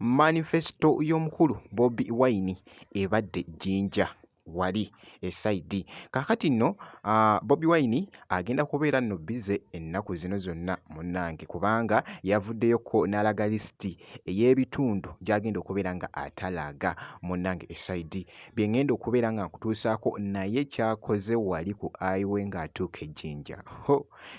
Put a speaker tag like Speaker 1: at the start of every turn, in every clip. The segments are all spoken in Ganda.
Speaker 1: Manifesto y'omukulu Bobi Wine ebadde Jinja wali esaidi kakati nno Bobi Wine agenda kubeera nno bize ennaku zino zonna munnange kubanga yavuddeyo ko n'alaga listi ey'ebitundu gy'agenda okubeera nga atalaga munnange esaidi bye ngenda okubeera nga nkutuusaako naye kyakoze wali ku ayiwe ng'atuuka ejjinja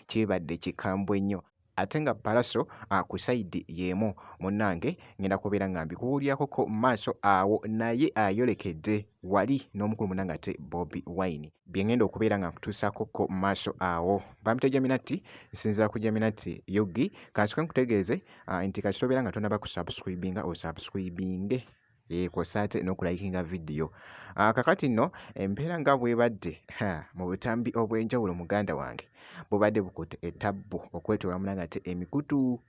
Speaker 1: kibadde kikambwe nnyo ate nga Palaso ku sayidi y'emu munnange ngenda kubeera nga mbikubuulyako ko maaso awo naye ayolekedde wali n'omukulu munnange ate Bobi Wine bye ngenda okubeera nga nkutuusaako ko maaso awo bampita Jaminati nsinzira ku Jaminati Yogi kansooke nkutegeeze nti kati tobeera nga tonaba kusubscribinga osubscribinge kosaate n'okulayikinga vidiyo kakati nno embeera nga bwebadde mu butambi obw'enjawulo muganda wange bubadde bukutte etabbu okwetoola munnange ate emikutu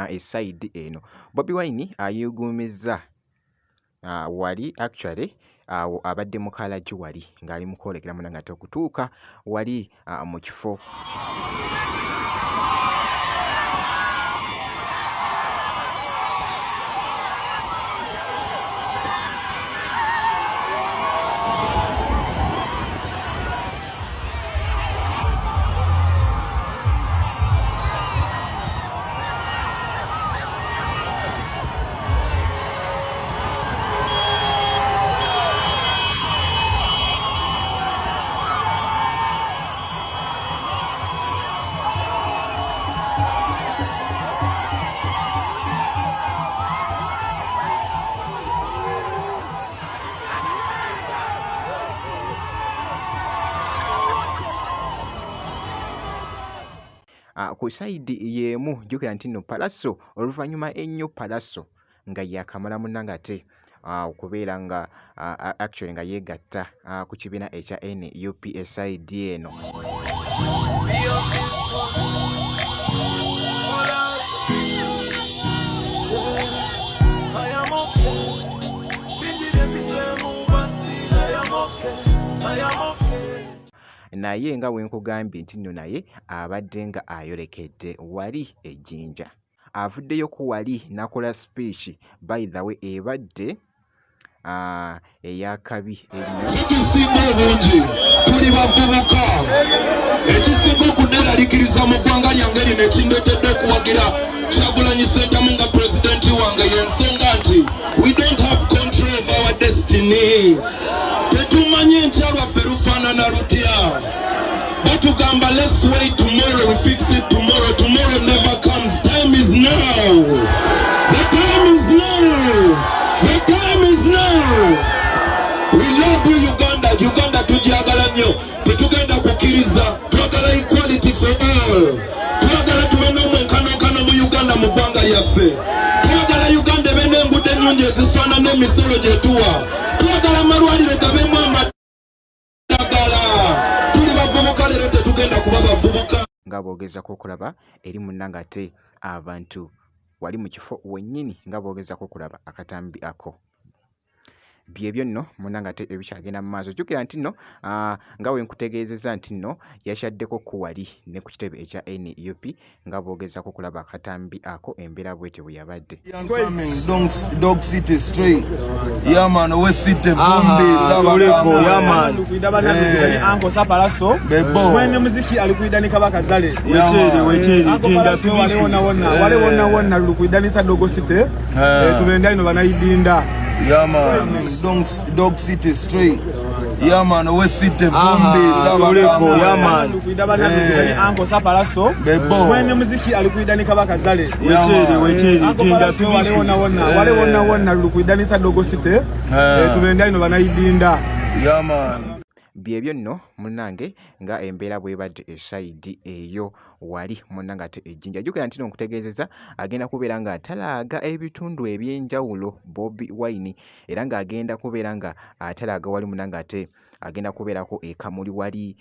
Speaker 1: esayidi eno Bobi Wine ayuguumizza wali actually awo abadde mukalaji wali ng'ali mu kwolekera munnange ate okutuuka wali mu kifo ku sayidi y'emu jjukira nti nno Palaso oluvannyuma ennyo Palaso nga yakamala munnange ate okubeera nga actually nga yeegatta ku kibiina ekya NUP esayidi eno naye nga wenkugambye nti nno naye abadde nga ayolekedde wali ejjinja avuddeyo ku wali nakola speech by the way ebadde eyakabi
Speaker 2: ekisinga obungi tuli bavubuka ekisinga okuneeralikiriza mu ggwanga lyange lino ekindetedde okuwagira Kyagulanyi Ssentamu nga pulezidenti wange y'ensonga nti we don't have control of our destiny tetumanyi entya lwaffe lufaanana lutya batugamba let's wait tomorrow we fix it tomorrow tomorrow never comes time is now the time is now the time is now we love you Uganda tujagala nnyo tetugenda kukkiriza twagala equality for all twagala tube n'omwenkanonkano mu Uganda mu ggwanga lyaffe twagala Uganda ebe n'enguudo ennyungi ezifaanana emisolo gye tuwa twagala amalwaliro gabeemu amadagala tuli bavubuka leero tetugenda kuba bavubuka
Speaker 1: nga boogezako okulaba eri munnange ate abantu wali mu kifo wennyini nga boogezako okulaba akatambi ako byebyo nno munnange ate ebikyagenda mu maaso jjukira nti nno nga wenkutegeezezza nti nno yakyaddeko ku wali ne ku kitebe ekya NUP nga boogezako okulaba akatambi ako embeera bwete bwe yabadde
Speaker 3: Dog City Straight. Yeah man, West City Vumbi Sabaleko. Yeah man.
Speaker 4: Lukuida banabi anko Palaso.
Speaker 3: Bebo.
Speaker 4: Mwene muziki alikuida ni kabaka zale.
Speaker 3: Wecheli
Speaker 4: jinga fibi. Wale wona lukuida ni sa Dog City. Tumeenda ino banaidinda.
Speaker 3: Yeah man. Dog City Straight. Yeah man, West City Vumbi Sabaleko. Yeah man.
Speaker 4: Lukuida banabi anko Palaso.
Speaker 3: Bebo.
Speaker 4: Mwene muziki alikuida ni kabaka zale.
Speaker 3: Wecheli jinga fibi.
Speaker 4: Wale wona lukuida ni sa Dog City. Tumeenda ino banaidinda.
Speaker 3: Yeah man.
Speaker 1: byebyo nno munnange nga embeera bwebadde esayidi eyo wali munnange ate ejjinja jjukira nti no nkutegeezezza agenda kubeera nga atalaaga ebitundu eby'enjawulo Bobi Wine era ng'agenda kubeera nga atalaaga wali munnange ate agenda kubeerako e Kamuli wali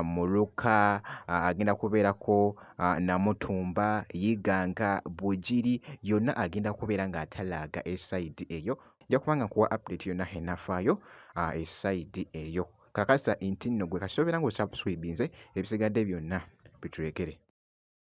Speaker 1: Muluka agenda kubeerako Namutumba Yiganga Bugiri yonna agenda kubeera nga atalaaga esayidi eyo nja kubanga nkuwa update yonna enafaayo esayidi eyo kakasa nti nno gwe kasobeera ng'osubscribinze ebisigadde byonna bitulekere